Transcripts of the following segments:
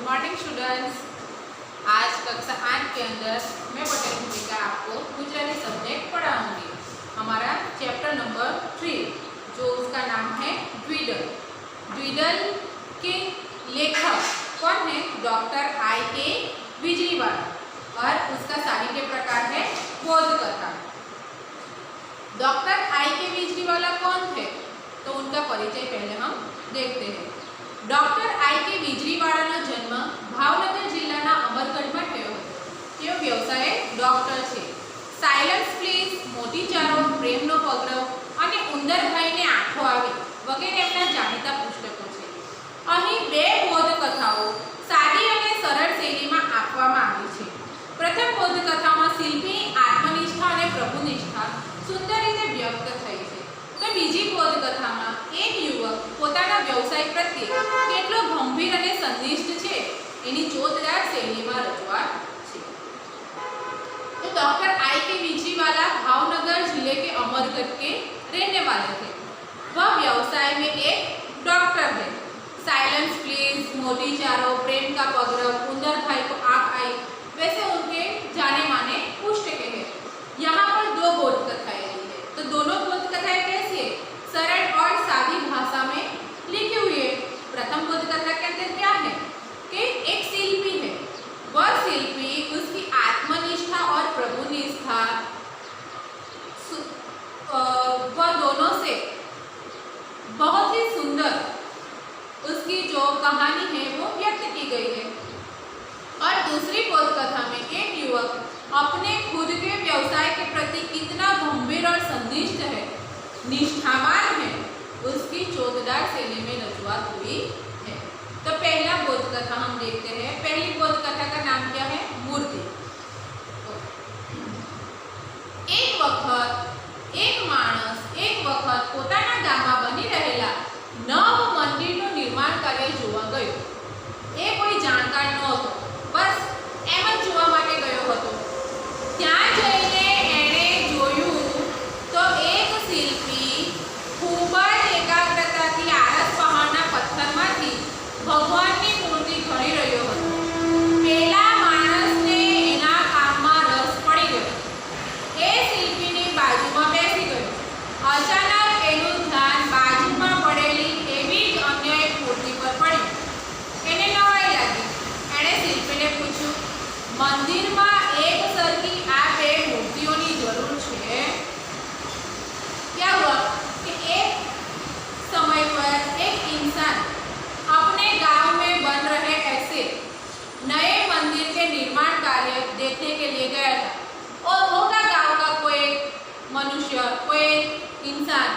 Morning students. आज कक्षा 8 के अंदर मैं पटेल भूमिका आपको गुजराती सब्जेक्ट पढ़ाऊंगी। हमारा चैप्टर नंबर 3 जो उसका नाम है द्विदल। द्विदल के लेखक कौन है? Doctor I.K. बिजलीवाला और उसका साहित्य प्रकार है बोध कथा। Doctor I.K. बिजलीवाला कौन थे? तो उनका परिचय पहले हम देखते हैं। Doctor I.K. बिजलीवाળાનો જન્મ ભાવનગર જિલ્લાના અમરગઢમાં થયો હતો। તેઓ વ્યવસાયે ડોક્ટર છે। સાયલન્સ પ્લીઝ, મોટી ચારો, પ્રેમનો પગરવ અને ઉંદરભાઈને આંખો આવી વગેરે એમના જાણીતા પુસ્તકો છે। અહીં બે બોધકથાઓ સાદી અને સરળ શૈલીમાં આપવામાં આવી છે। પ્રથમ બોધકથામાં શિલ્પીની આત્મનિષ્ઠા અને પ્રભુનિષ્ઠા સુંદર રીતે વ્યક્ત થઈ છે। तो बीजी बोधकथामां एक युवक पोताना व्यवसाय प्रत्ये केटलो गंभीर अने संनिष्ठ छे एनी चोटदार शैलीमां रजूआत छे। तो डॉक्टर I.K. बिजलीवाला भावनगर जिले के अमरगढ़ के रहने वाले थे। वह व्यवसाय में एक डॉक्टर है। साइलेंस प्लीज, मोटी चारो, प्रेम का पगरव, उंदर भाई को आंख आई वैसे उनके जाने माने पुस्तकें हैं। यहाँ पर दो बोधकथाएं ली है। तो दोनों बोधकथाएं कैसी है? सरल और सादी भाषा में लिखी हुई है। प्रथम बोधकथा के अंदर क्या है कि एक शिल्पी है। वह शिल्पी उसकी आत्मनिष्ठा और प्रभुनिष्ठा वह दोनों से बहुत ही सुंदर उसकी जो कहानी है वो व्यक्त की गई है। और दूसरी बोधकथा में एक युवक अपने खुद के व्यवसाय के प्रति कितना गंभीर और संनिष्ठ है, निष्ठावान है, उसकी चोटदार शैली में रजूआत हुई है। तो पहला बोधकथा हम देखते हैं। पहली बोधकथा का नाम क्या है? मूर्ति। एक वक्त एक माणस एक वक्त पोताना गाममां बनी रहेला नव मंदिरનું निर्माण कार्य જોવા ગયો। એ કોઈ જાણકાર નહોતો, બસ એમ જ જોવા માટે ગયો હતો। ત્યાં જઈને એણે જોયું તો એક શિલ્પી ખૂબ જ એકાગ્રતાથી આરસ પહાડના પથ્થરમાંથી ભગવાનની મૂર્તિ ઘડી રહ્યો હતો। પેલા માણસને એના કામમાં રસ પડી ગયો। એ શિલ્પીની બાજુમાં બેસી ગયો। અચાનક એનું ધ્યાન બાજુમાં પડેલી એવી જ અન્ય એક મૂર્તિ પર પડ્યું। એને નવાઈ લાગી। એણે શિલ્પીને પૂછ્યું, મંદિરમાં એક સરખી આ બે મૂર્તિઓની જરૂર છે? क्या हुआ कि एक समय पर एक इंसान अपने गांव में बन रहे ऐसे नए मंदिर के निर्माण कार्य देखने के लिए गया था। और होगा गांव का कोई मनुष्य, कोई इंसान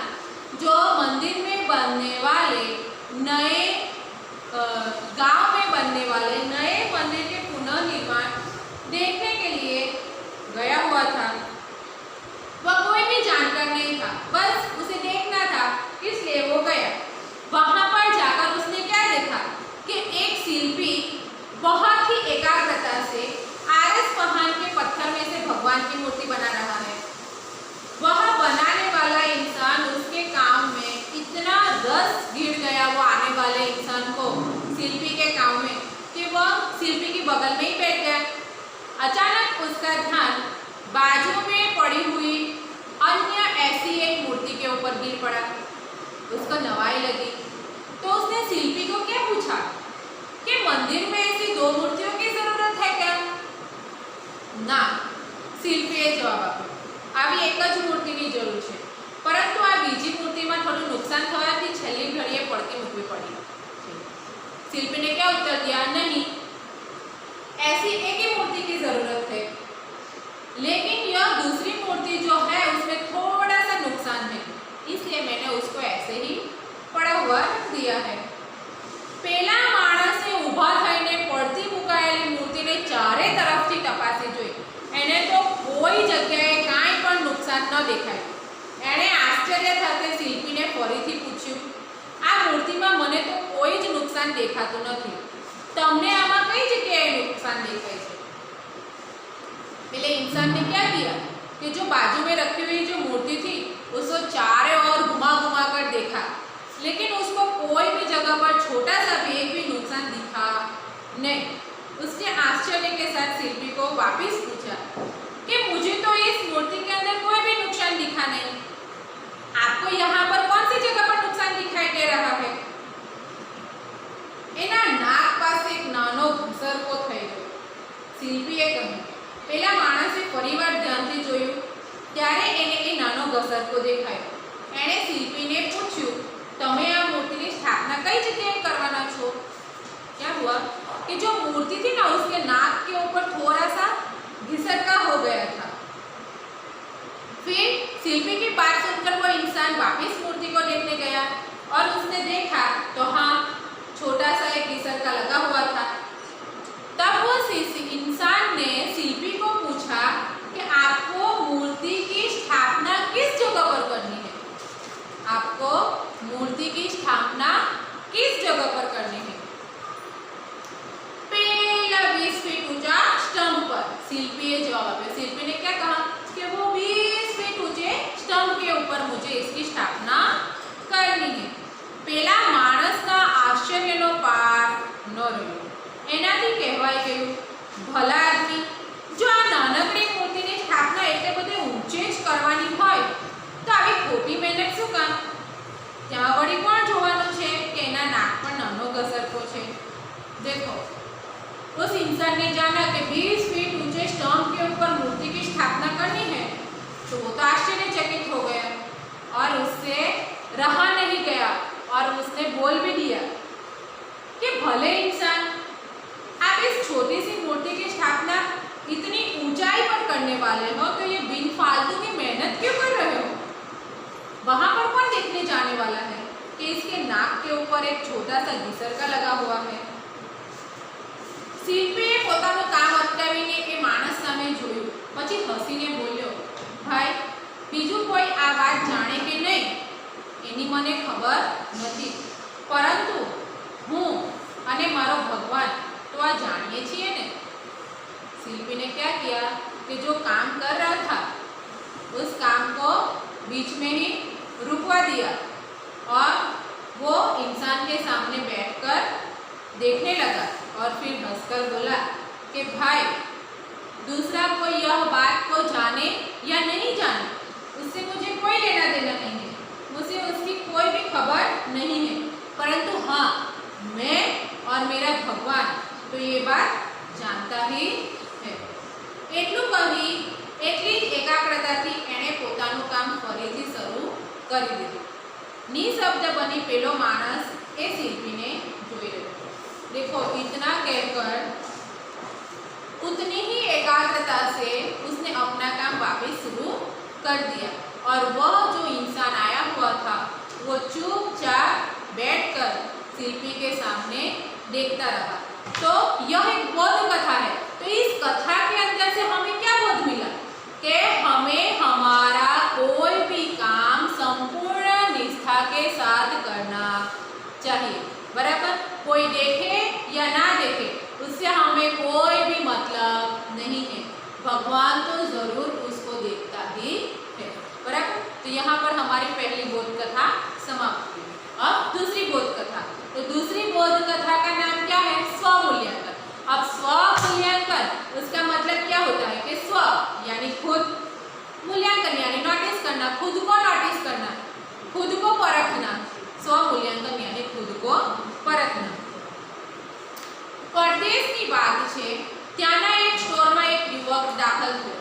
जो मंदिर में बनने वाले नए गांव में बनने वाले नए मंदिर के पुनर्निर्माण देखने के लिए गया हुआ था। वह कोई भी जानकार नहीं था, बस उसे देखना था, इसलिए वो गया। वहां पर जाकर उसने क्या देखा कि एक शिल्पी बहुत ही एकाग्रता से आरस पहाड़ के पत्थर में से भगवान की मूर्ति बना रहा है। वह बनाने वाला इंसान उसके काम में इतना रस गिर गया वो आने वाले इंसान को शिल्पी के काम में कि वह शिल्पी की बगल में ही बैठ गया। अचानक उसका ध्यान बाजू में पड़ी हुई अन्य ऐसी एक मूर्ति के ऊपर गिर पड़ा। उसको नवाई लगी तो उसने शिल्पी को क्या पूछा कि मंदिर में ऐसी दो मूर्तियों की जरूरत है क्या? ना, शिल्पीए जवाब आप्यो, આવી એક જ મૂર્તિની જરૂર છે, પરંતુ આ બીજી મૂર્તિમાં થોડું નુકસાન થવાથી છેલ્લી ઘડીએ પડતી મૂકવી પડી। शिल्पी ने क्या उत्तर दिया? नहीं, ऐसी एक ही मूर्ति की जरूरत है, लेकिन यह दूसरी मूर्ति जो है उसमें थोड़ा सा नुकसान है, इसलिए मैंने उसको ऐसे ही पड़ा हुआ रख दिया है। पेला माणसे ऊभा थईने पड़ती मुकायेली मूर्तिने चारे तरफथी तपासी जोई। एने तो कोई जग्याए कांई पण नुकसान न देखाय। एणे आश्चर्य थाते शिल्पीने फरीथी पूछ्યું, आ मूर्तिमां मने तो कोई ज नुकसान देखातुं नथी, तमने आमां कई जग्याए नुकसान देखाय छे? पहले इंसान ने क्या किया कि जो बाजू में रखी हुई जो मूर्ति थी उसको चारों ओर घुमा घुमा कर देखा, लेकिन उसको कोई भी जगह पर छोटा सा भी एक भी नुकसान दिखा नहीं, उसने आश्चर्य के साथ शिल्पी को वापस पूछा कि मुझे तो इस मूर्ति के अंदर कोई भी नुकसान दिखा नहीं, आपको यहाँ पर कौन सी जगह पर नुकसान दिखाई दे रहा है? એના નાક પાસે એક નાનો ઘસરકો થઈ ગયો। શિલ્પીએ કહ્યું। પેલા માણસે ફરીવાર ધ્યાનથી જોયું ત્યારે એને એ નાનો ઘસરકો દેખાયો। એણે શિલ્પીને પૂછ્યું, તમે આ મૂર્તિની સ્થાપના કઈ જગ્યાએ કરવાના છો? क्या हुआ कि जो मूर्ति थी ना उसके नाक के ऊपर थोड़ा सा घिसटका हो गया था। फिर शिल्पी की बात सुनकर वो इंसान वापस मूर्ति को देखने गया और उसने देखा तो हाँ, छोटा सा एक घिसटका लगा हुआ था। तब उस इंसान ने शिल्पी को पूछा कि आपको मूर्ति की स्थापना किस जगह पर करनी है? आपको मूर्ति की स्थापना किस जगह पर करनी है? पहला 20 फीट ऊंचा स्टंप पर। शिल्पी ने जवाब दिया। शिल्पी ने क्या कहा कि वो 20 फीट ऊंचे स्टंप के ऊपर मुझे इसकी स्थापना करनी है। पेला माणसना आश्चर्यनो पार न રહ્યો। એનાથી કહેવાય ગયું, ભલા આદમી, જો આ નાનકડી મૂર્તિની સ્થાપના એટલે બધે ઊંચે જ કરવાની હોય તો આવી ખોટી મહેનત શું કામ? ત્યાં વળી કોણ જોવાનું છે કે એના નાક પર નાનો ઘસરકો છે? देखो, उस इंसान ने जाना कि 20 फीट ऊंचे स्टंप के ऊपर मूर्ति की स्थापना करनी है तो वो तो आश्चर्यचकित हो गया और उससे रहा नहीं गया और उसने बोल भी दिया कि भले इंसान, आप इस छोटी सी मूर्ति की स्थापना इतनी ऊंचाई पर करने वाले हो तो ये बिन फालतू की मेहनत क्यों कर रहे हो? वहां पर कौन देखने जाने वाला है कि इसके नाक के ऊपर एक छोटा सा घिसरका लगा हुआ है? શિલ્પીએ પોતાનું કામ અટકાવીને એ માણસ સામે જોયું, પછી હસીને બોલ્યો, ભાઈ, બીજું કોઈ આ વાત જાણે કે નહીં એની મને ખબર નથી, પરંતુ હું અને મારો ભગવાન તો આ જાણીએ છીએ ને। शिल्पी ने क्या किया कि जो काम कर रहा था उस काम को बीच में ही रुकवा दिया और वो इंसान के सामने बैठकर देखने लगा और फिर हंसकर बोला कि भाई, दूसरा कोई यह बात को जाने या नहीं जाने उससे मुझे कोई लेना देना नहीं है, मुझे उसकी कोई भी खबर नहीं है, परंतु हाँ, मैं और मेरा भगवान तो ये बात जानता ही है। એટલું કહી એટલી જ એકાગ્રતાથી એણે પોતાનું કામ ફરીથી શરૂ કરી દીધું। નિશબ્દ બની પેલો માણસ એ શિલ્પીને જોઈ રહ્યો। देखो, इतना कहकर उतनी ही एकाग्रता से उसने अपना काम वापस शुरू कर दिया और वह जो इंसान आया हुआ था वो चुपचाप बैठकर शिल्पी के सामने देखता रहा। तो यह एक बोध कथा है। तो इस कथा के अंदर से हमें क्या बोध मिला कि हमें हमारा कोई भी काम संपूर्ण निष्ठा के साथ करना चाहिए। बराबर, कोई देखे या ना देखे उससे हमें कोई भी मतलब नहीं है, भगवान तो जरूर उसको देखता ही है। बराबर, तो यहाँ पर हमारी पहली बोध कथा समाप्त हुई। अब दूसरी बोध कथा। तो दूसरी बोध कथा का नाम क्या है? स्वमूल्यांकन। अब स्वमूल्यांकन उसका मतलब क्या होता है कि स्व यानी खुद, मूल्यांकन यानी नोटिस करना, खुद को नोटिस करना, खुद को परखना। स्वमूल्यांकन यानी खुद को परखना। પરદેશની વાત છે, ત્યાંના એક સ્ટોરમાં એક યુવક દાખલ થયો।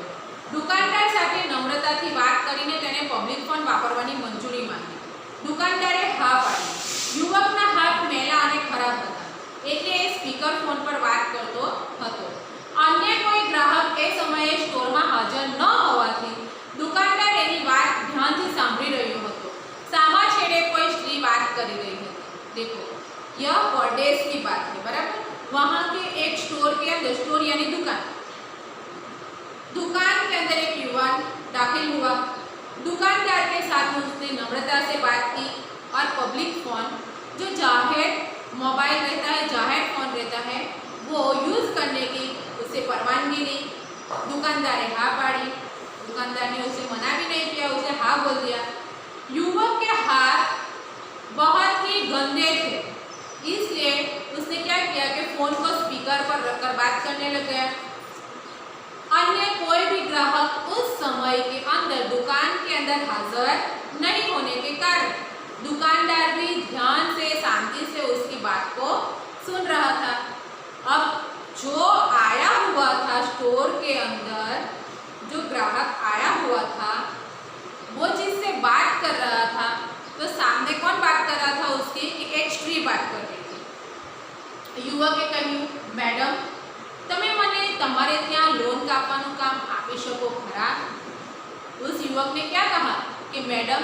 દુકાનદાર સાથે નમ્રતાથી વાત કરીને તેને પબ્લિક ફોન વાપરવાની મંજૂરી માંગી। દુકાનદારે હા પાડી। યુવકના હાથ મેલા અને ખરાબ હતા એટલે એ સ્પીકર ફોન પર વાત કરતો હતો। અન્ય કોઈ ગ્રાહક એ સમયે સ્ટોરમાં હાજર ન હોવાથી દુકાનદાર એની વાત ધ્યાનથી સાંભળી રહ્યો હતો। સામા છેડે કોઈ સ્ત્રી વાત કરી રહી હતી। देखो, यह परदेश की बात है। बराबर, वहाँ के एक स्टोर के अंदर, स्टोर यानी दुकान, दुकान के अंदर एक युवान दाखिल हुआ। दुकानदार के साथ उसने नम्रता से बात की और पब्लिक फोन जो जाहिर मोबाइल रहता है, जाहिर फोन रहता है, वो यूज़ करने की उसे परवानगी दी। दुकानदार ने हाँ पाड़ी। दुकानदार ने उसे मना भी नहीं किया, उसे हाँ बोल दिया। युवक के हाथ बहुत ही गंदे थे, इसलिए उसने क्या किया कि फ़ोन को स्पीकर बात करने लग गया। अन्य कोई भी ग्राहक उस समय के अंदर दुकान के अंदर हाजिर नहीं होने के कारण दुकानदार भी ध्यान से शांति से उसकी बात को सुन रहा था। अब जो आया हुआ था स्टोर के अंदर, जो ग्राहक आया हुआ था वो जिससे बात कर रहा था, तो सामने कौन बात कर रहा था उसकी, कि एक स्त्री बात कर रही थी। युवके કહ્યું, મેડમ તમે મને તમારે ત્યાં લોન કાપવાનું કામ આપી શકો ખરા? उस युवक ने क्या कहा कि मैडम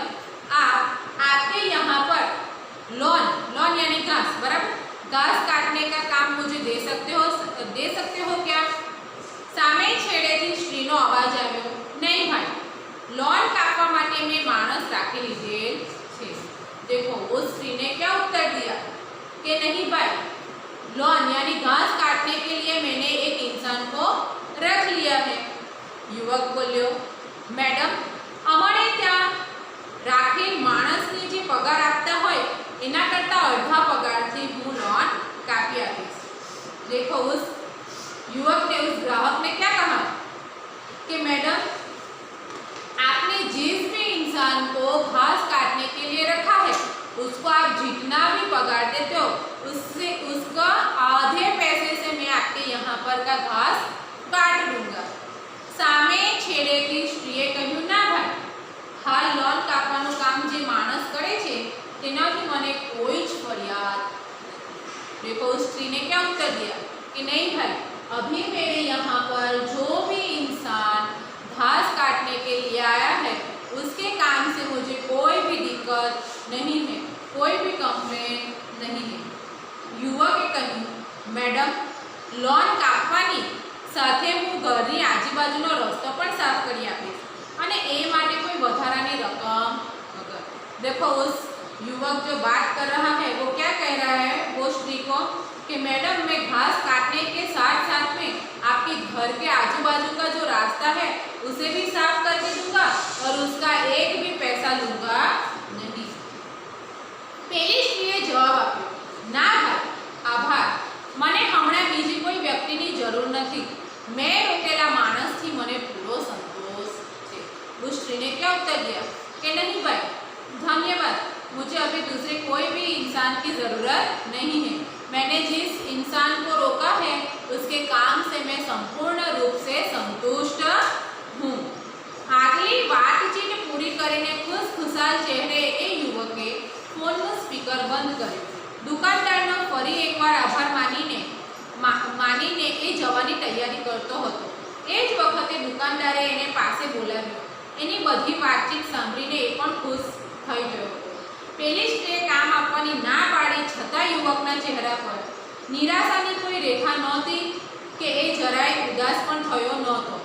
आप आपके यहाँ पर लोन यानी घास, बराबर, घास काटने का काम मुझे दे सकते हो क्या? સામે છેડેથી સ્ત્રીનો અવાજ આવ્યો, નહીં ભાઈ, લોન કાપવા માટે મેં માણસ રાખી લીધેલ છે। देखो उस स्त्री ने क्या उत्तर दिया कि नहीं भाई, लॉन यानी घास काटने के लिए मैंने एक इंसान को रख लिया है। युवक बोल्यो, मैडम અમારે ત્યાં રાખેલ માણસને જે પગાર આપતા હોય એના કરતા અડધા પગારથી હું લોન કાપી આપીશ। देखो उस युवक ने उस ग्राहक ने क्या कहा कि मैडम आपने जिस भी इंसान को घास काटने के लिए रखा है उसको आप जितना भी पगार देते हो उससे उसका आधे पैसे से मैं आपके यहाँ पर का घास काट लूँगा। सामे छेड़ेથી સ્ત્રીએ કહ્યું, ના ભાઈ, હાલ લોન કાપવાનું કામ જે માણસ કરે છે તેનાથી મને કોઈ જ ફરિયાદ નથી। देखो उस स्त्री ने क्या उत्तर दिया कि नहीं भाई, अभी मेरे यहाँ पर जो भी इंसान घास काटने के लिए आया है उसके काम से मुझे कोई भी दिक्कत नहीं है, कोई भी कंप्लेन नहीं है। युवके કહ્યું, मैडम લોન કાપવાની સાથે હું ઘરની આજુબાજુનો રસ્તો પણ સાફ કરી આપીશ અને એ માટે કોઈ વધારાની રકમ વગર। देखो उस युवक जो बात कर रहा है वो क्या कह रहा है वो स्त्री को कि मैडम मैं घास काटने के साथ साथ में आपके घर के आजू बाजू का जो रास्ता है उसे भी साफ करके दूंगा और उसका एक भी पैसा लूंगा नहीं। પેલી સ્ત્રીએ જવાબ આપ્યો, ના ભાઈ, આભાર, મને હમણાં બીજી કોઈ વ્યક્તિની જરૂર નથી, मैं रोकेला मानस थी मने पूरो संतोष है। उस स्त्री ने क्या उत्तर दिया कि नहीं भाई, धन्यवाद, मुझे अभी दूसरे कोई भी इंसान की ज़रूरत नहीं है, मैंने जिस इंसान को रोका है उसके काम से मैं संपूर्ण रूप से संतुष्ट हूँ। આગલી વાતચીત પૂરી કરીને ખુશખુશાલ ચહેરે એ યુવકે ફોનનું સ્પીકર બંધ કર્યું। દુકાનદારનો ફરી એકવાર આભાર માનીને એ જવાની તૈયારી કરતો હતો। એ જ વખતે દુકાનદારે એને પાસે બોલાવ્યો। એની બધી વાતચીત સાંભળીને એ પણ ખુશ થઈ ગયો હતો। પેલી સ્ત્રીએ કામ આપવાની ના પાડી છતાં યુવકના ચહેરા પર નિરાશાની કોઈ રેખા નહોતી કે એ જરાય ઉદાસ પણ થયો નહોતો।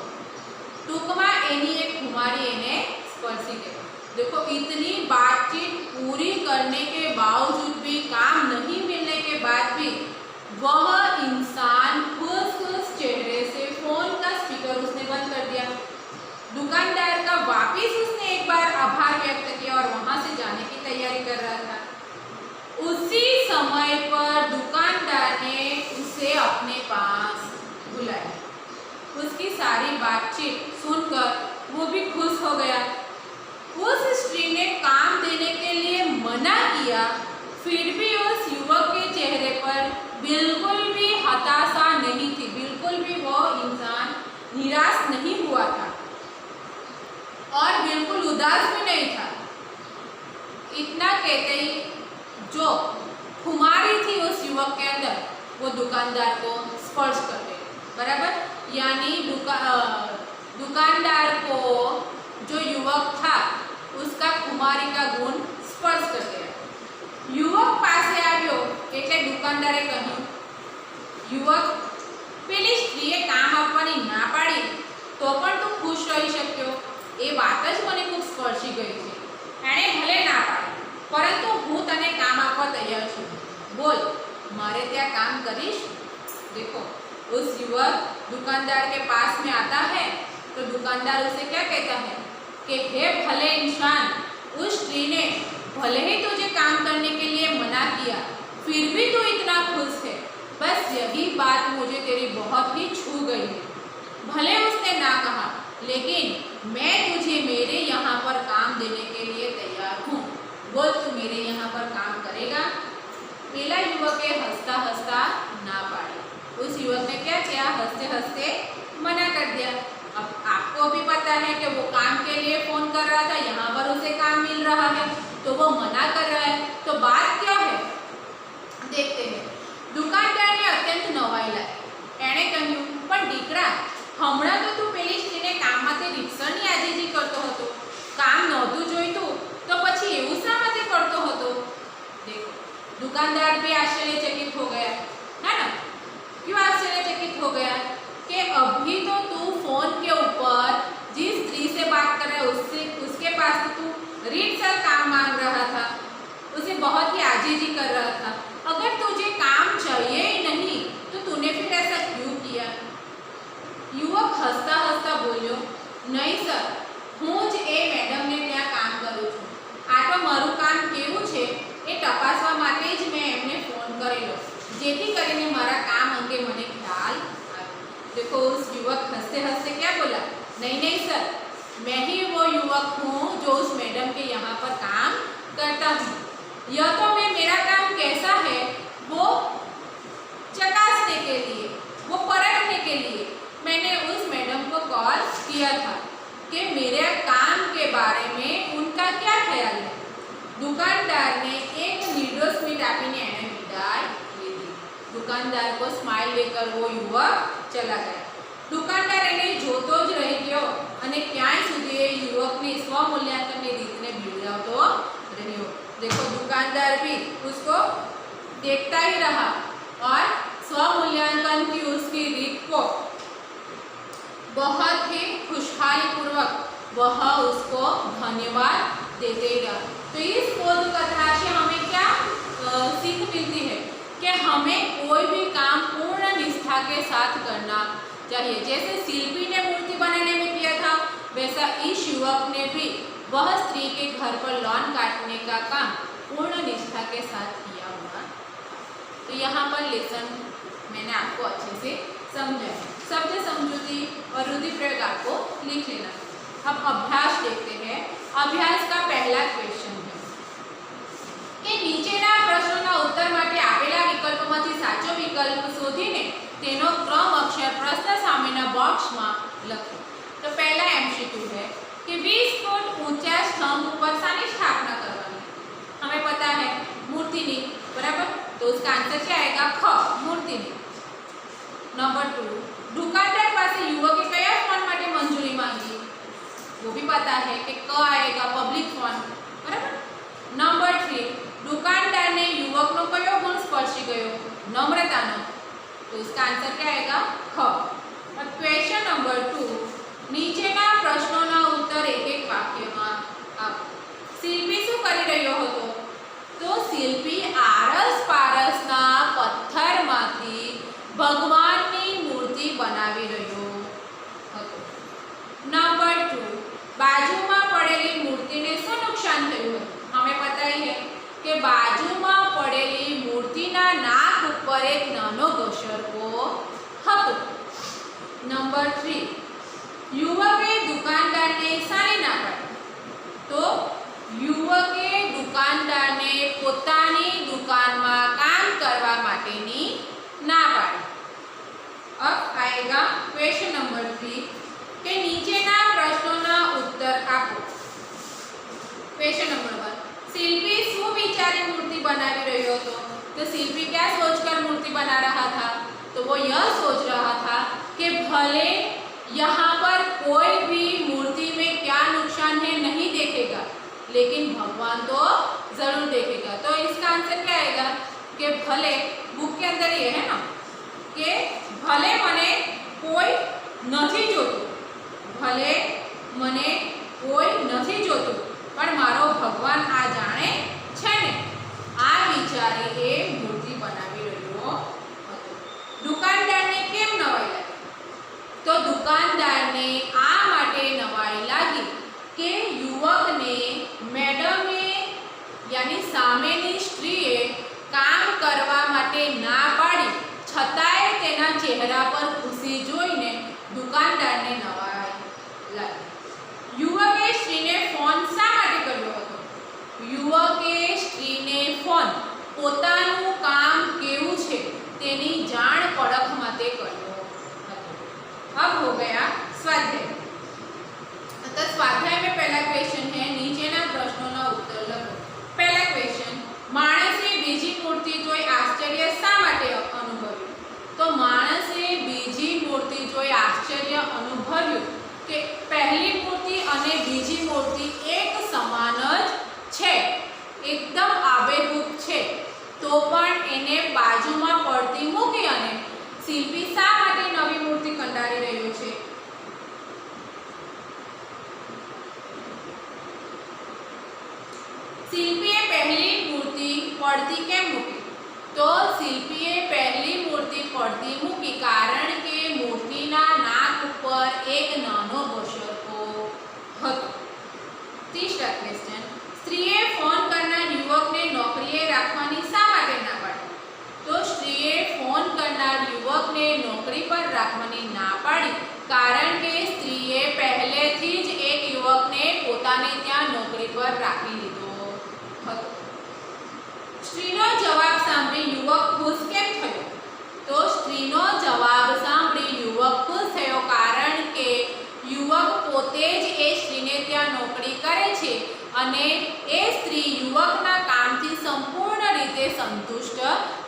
ટૂંકમાં એની એક ખુમારી એને સ્પર્શી ગઈ। देखो इतनी बातचीत पूरी करने के बावजूद भी, काम नहीं मिलने के बाद भी वह इंसान खुश चेहरे से फोन का स्पीकर उसने बंद कर दिया। दुकानदार का वापिस उसने एक बार आभार व्यक्त किया और वहां से जाने की तैयारी कर रहा था। उसी समय पर दुकानदार ने उसे अपने पास बुलाया। उसकी सारी बातचीत सुनकर वो भी खुश हो गया। उस स्त्री ने काम देने के लिए मना किया, फिर भी उस युवक के चेहरे पर बिल्कुल भी हताशा नहीं थी, बिल्कुल भी वो इंसान निराश नहीं हुआ था और बिल्कुल उदास भी नहीं था। इतना कहते ही जो खुमारी थी उस युवक के अंदर वो दुकानदार को स्पर्श कर गई, बराबर, यानी दुकानदार को जो युवक था उसका खुमारी का गुण स्पर्श कर गया। युवक पासे આવ્યો એટલે દુકાનદારે કહ્યું, યુવક, પેલી સ્ત્રીએ કામ આપવાની ના પાડી તો પણ તું ખુશ રહી શક્યો, એ વાત જ મને ખૂબ સ્પર્શી ગઈ છે। એણે ભલે ના પાડી પરંતુ હું તને કામ આપવા તૈયાર છું, બોલ, મારે ત્યાં કામ કરીશ? देखो उस युवक दुकानदार के पास में आता है तो दुकानदार उसे क्या कहता है कि हे भले इंसान, उस स्त्री ने भले ही तुझे काम करने के लिए मना किया फिर भी तू इतना खुश है, बस यही बात मुझे तेरी बहुत ही छू गई है। भले उसने ना कहा, लेकिन मैं तुझे मेरे यहाँ पर काम देने के लिए तैयार हूँ। बोल, तू मेरे यहाँ पर काम करेगा? पहला युवक हंसता हंसता ना पाड़ी। उस युवक ने क्या किया? हंसते हंसते मना कर दिया। अब आपको भी पता है कि वो काम के लिए फोन कर रहा था, यहाँ पर उसे काम मिल रहा है, तो वो मना कर रहा है, तो बात क्या है देखते हैं। दुकानदारને અત્યંત નવાઈ લાગી। એણે કહ્યું, પણ દીકરા, હમણાં તો તું પેલી સ્ત્રીને કામ માટે રીક્ષાની આજીજી કરતો હતો, કામ નહોતું જોઈતું તો પછી એવું શા માટે કરતો હતો? देखो, दुकानदार भी आश्चर्यचकित हो गया, है ना? क्यों आश्चर्यचकित हो गया? कि अभी तो तू फोन के ऊपर जिस स्त्री से बात कर रहा है उसके पास तो तू रीतसर काम मांग रहा था, उसे बहुत ही आजीजी कर रहा था। अगर तुझे काम चाहिए ही नहीं तो तूने फिर ऐसा क्यों किया? युवक हंसता हंसता बोल्यो, नहीं सर, हूँ ज ए मैडम ने ત્યાં કામ કરું છું। આ તો મારું કામ કેવું છે એ તપાસવા માટે જ મેં એમને ફોન કરેલો, જેથી કરીને મારા કામ અંગે મને ખ્યાલ આવે। देखो, उस युवक हंसते हंसते क्या बोला? नहीं नहीं सर, मैं ही वो युवक हूँ जो उस मैडम के यहाँ पर काम करता हूँ। यह तो मैं मेरा काम कैसा है वो चकासने के लिए, वो परखने के लिए मैंने उस मैडम को कॉल किया था कि मेरे काम के बारे में उनका क्या ख्याल है। दुकानदार ने एक निर्दोष स्मित आपीने एने विदाई लीधी। दुकानदार को स्माइल देकर वो युवक चला गया। दुकानदार एने जोतो ज रही गयो अने क्यांय सुधी ए युवकनी स्वमूल्यांकननी रीतने बिगड़ावतो रह्यो। देखो, दुकानदार भी उसको देखता ही रहा और स्वमूल्यांकन की उसकी रीत को बहुत ही खुशहाली पूर्वक वह उसको धन्यवाद देते ही रहा। तो इस बोध कथा से हमें क्या सीख मिलती है कि हमें कोई भी काम पूर्ण निष्ठा के साथ करना चाहिए। जैसे शिल्पी ने मूर्ति बनाने में किया था, वैसा इस युवक ने भी वह स्त्री के घर पर लॉन काटने का काम पूर्ण निष्ठा के साथ किया हुआ। तो यहाँ पर लेसन मैंने आपको अच्छे से समझाया। शब्द समझूती और रुधिप्रयोग आपको लिख लेना। अब अभ्यास देखते हैं। अभ्यास का पहला क्वेश्चन है कि नीचेના પ્રશ્નોના ઉત્તર માટે આપેલા વિકલ્પોમાંથી સાચો વિકલ્પ શોધીને તેનો ક્રમ અક્ષર પ્રશ્ન સામેના બોક્સમાં લખો। तो पहला एमसीक्यू है कि 20 फुट ऊंचा स्तंभ पर शानी स्थापना करवानी। हमें पता है मूर्तिनी, बराबर, तो उसका आंसर क्या आएगा? ख, मूर्तिनी। नंबर 2, दुकानदार पास युवके कया फोन माटे मंजूरी मांगी? वो भी पता है कि क आएगा, पब्लिक फोन, बराबर। नंबर 3, दुकानदार ने युवक नो कयो गुण स्पर्शी गयो? नम्रतानो, तो उसका आंसर क्या आएगा? ख। और क्वेश्चन नंबर 2, નીચેના પ્રશ્નોના ઉત્તર એક એક વાક્યમાં આપો। શિલ્પી શું કરી રહ્યો હતો? તો શિલ્પી આરસપારસના પથ્થરમાંથી ભગવાનની મૂર્તિ બનાવી રહ્યો હતો। નંબર 2, બાજુમાં પડેલી મૂર્તિને શું નુકસાન થયું હતું? હમે પતા ही है કે બાજુમાં પડેલી મૂર્તિના નાક ઉપર એક નાનો ઘસરકો હતો। નંબર 3, युवके दुकानदार ने शानी ना पाड़ी? तो युवके दुकानदार ने पोतानी दुकान में काम करवा माटेनी ना पाड़ी। अब आएगा क्वेश्चन नंबर 3 के नीचेना प्रश्नोना उत्तर आपो। क्वेश्चन नंबर 1, शिल्पी शू विचारी मूर्ति बनावी रह्यो હતો? तो शिल्पी क्या सोचकर मूर्ति बना रहा था? तो वो यह सोच रहा था कि भले यहाँ पर कोई भी मूर्ति में क्या नुकसान है नहीं देखेगा, लेकिन भगवान तो जरूर देखेगा। तो इसका आंसर क्या आएगा कि भले, बुक के अंदर ये है ना कि भले मने कोई नहीं जोतु, भले मने कोई नहीं जोतु, पर मारो भगवान आ जाने छे ने, आ विचारी ए मूर्ति बनावी रह्यो हतो। दुकानदार ने केम नवाई लागी? तो दुकानदार ने आ माटे नवाई लागी कि युवक ने मैडमे यानी सामेनी स्त्रीए काम करवा माटे ना पाड़ी, તેના ચહેરા પર ખુશી જોઈને દુકાનદારને નવાઈ લાગી. યુવકે સ્ત્રીને ફોન શા માટે કર્યો હતો? યુવકે સ્ત્રીને ફોન પોતાનું કામ કેવું છે તેની જાણ પરખ માટે કર્યો હતો. अब हो गया स्वाध्याय. तो स्वाध्याय में पहला क्वेश्चन है, नीचेना प्रश्नों उत्तर लखो. पहला क्वेश्चन, माणसे बीजी मूर्ति जोई आश्चर्य शा माटे अनुभव्યું? तो माणसे बीजी मूर्ति जोई आश्चर्य अनुभव्યું કે પહેલી મૂર્તિ અને બીજી મૂર્તિ એક સમાન જ છે, એકદમ આબેહૂબ છે, તો પણ એને બાજુમાં પડતી મૂકી અને શિલ્પી શા માટે નવી મૂર્તિ કંડારી રહ્યો છે? શિલ્પીએ પહેલી મૂર્તિ પડતી કેમ મૂકી? તો શિલ્પીએ પહેલી મૂર્તિ પડતી મૂકી કારણ કે મૂર્તિના નાક ઉપર એક નાનો ઘોષરકો હતો. ત્રીજા ક્વેશ્ચન, સ્ત્રીએ ફોન કરનાર યુવકને નોકરીએ રાખવાની શા માટે ના પાડી? તો સ્ત્રીએ ફોન કરનાર યુવકને નોકરી પર રાખવાની ના પાડી કારણ કે સ્ત્રીએ પહેલેથી જ એક યુવકને પોતાને ત્યાં નોકરી પર રાખી લીધો હતો. સ્ત્રીનો જવાબ સાંભળી યુવક ખુશ કેમ થયો? તો સ્ત્રીનો જવાબ સાંભળી યુવક ખુશ થયો કારણ કે યુવક પોતે જ એ સ્ત્રીને ત્યાં નોકરી કરે છે અને એ સ્ત્રી યુવકના કામથી સંપૂર્ણ રીતે સંતુષ્ટ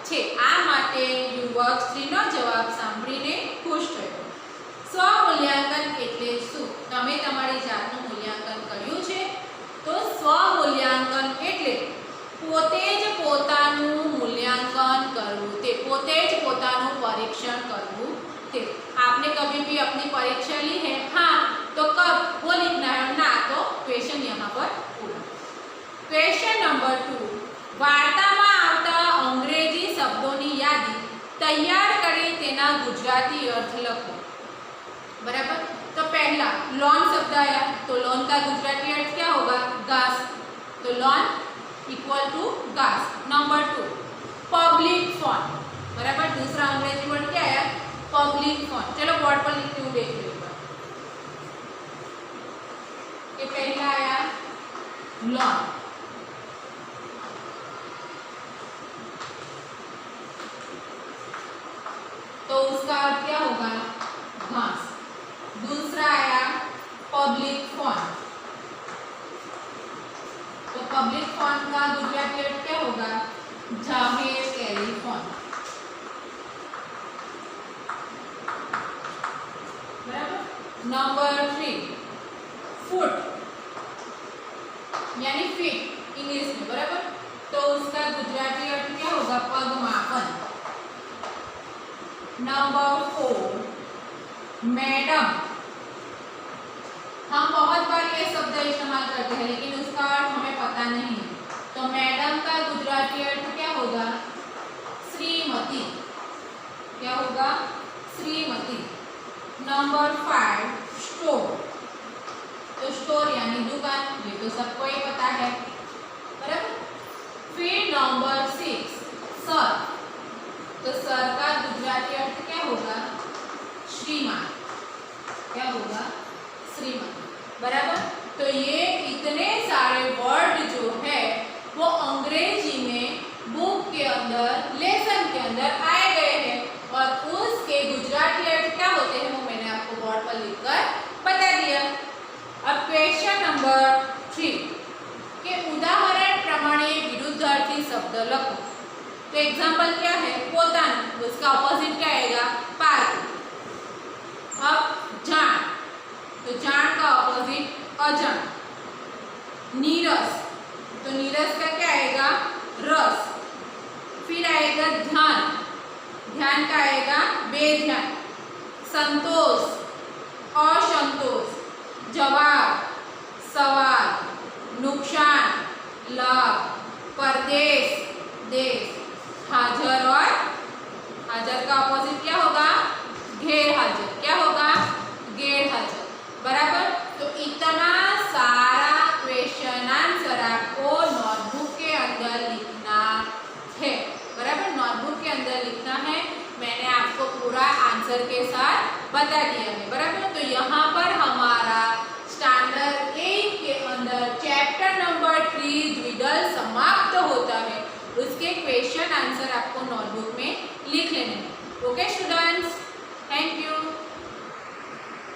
છે. આ માટે યુવક સ્ત્રીનો જવાબ સાંભળીને ખુશ થયો. સ્વમૂલ્યાંકન એટલે શું? તમે તમારી જાતનું મૂલ્યાંકન કર્યું છે? તો સ્વમૂલ્યાંકન એટલે પોતે જ પોતાનું મૂલ્यांकन કરવું, તે પોતે જ પોતાનું પરીક્ષણ કરવું. તે आपने कभी भी अपनी परीक्षा ली है? हाँ, तो कब वो लिखना है, ना तो क्वेश्चन यहाँ पर पूरा. क्वेश्चन नंबर 2, वार्ताમાં આવતા અંગ્રેજી શબ્દોની યાદી તૈયાર કરી તેના ગુજરાતી अर्थ લખો. बराबर. तो पहला लॉन शब्द आया, तो लॉन का गुजराती अर्थ क्या होगा? घास. तो लॉन इक्वल टू घास. Number 2, public phone. बराबर. दूसरा अंग्रेजी वर्ड क्या आया? Public phone. चलो बोर्ड पर लिखती हूँ, देख लो. ये पहला आया लॉन, तो उसका अर्थ क्या होगा? घास. दूसरा आया पब्लिक फोन, तो पब्लिक फोन का गुजराती अर्थ क्या होगा? जाहेर टेलीफोन. बराबर. नंबर 3, फुट यानी फीट इंग्लिश में. बराबर. तो उसका गुजराती अर्थ क्या होगा? पग मापन. Number 4, madam. हम बहुत बार ये शब्द इस्तेमाल करते हैं लेकिन उसका अर्थ हमें पता नहीं. तो मैडम का गुजराती अर्थ क्या होगा? श्रीमती. क्या होगा? श्रीमती. Number 5, store. तो स्टोर यानी दुकान, ये तो सबको ही पता है. बराबर. फिर नंबर 6, सर. तो सर का गुजराती अर्थ क्या होगा? श्रीमान. क्या होगा? श्रीमान. बराबर. तो ये इतने सारे वर्ड जो है वो अंग्रेजी में बुक के अंदर, लेसन के अंदर आए गए हैं और उसके गुजराती अर्थ क्या होते हैं वो मैंने आपको बोर्ड पर लिखकर बता दिया. अब क्वेश्चन नंबर 3 के उदाहरण प्रमाणे विरुद्धार्थी शब्द लखो. तो एग्जाम्पल क्या है? पोतान. उसका ऑपोजिट क्या आएगा? पार्क. अब जान, तो जान का ऑपोजिट अजान. नीरस, तो नीरस का क्या आएगा? रस. फिर आएगा ध्यान. ध्यान का आएगा बेध्यान. संतोष, असंतोष. जवाब, सवाल. नुकसान, लाभ. परदेश, देश. हाजर और हाजर का ऑपोजिट क्या होगा? गैर हाजर. क्या होगा? गैर हाजर. बराबर. तो इतना सारा क्वेश्चन आंसर आपको नोटबुक के अंदर लिखना है. बराबर. नोटबुक के अंदर लिखना है. मैंने आपको पूरा आंसर के साथ बता दिया है। बराबर, तो यहाँ पर हमारा स्टैंडर्ड 8 के अंदर चैप्टर नंबर 3 द्विदल समाप्त होता है। उसके क्वेश्चन आंसर आपको नोटबुक में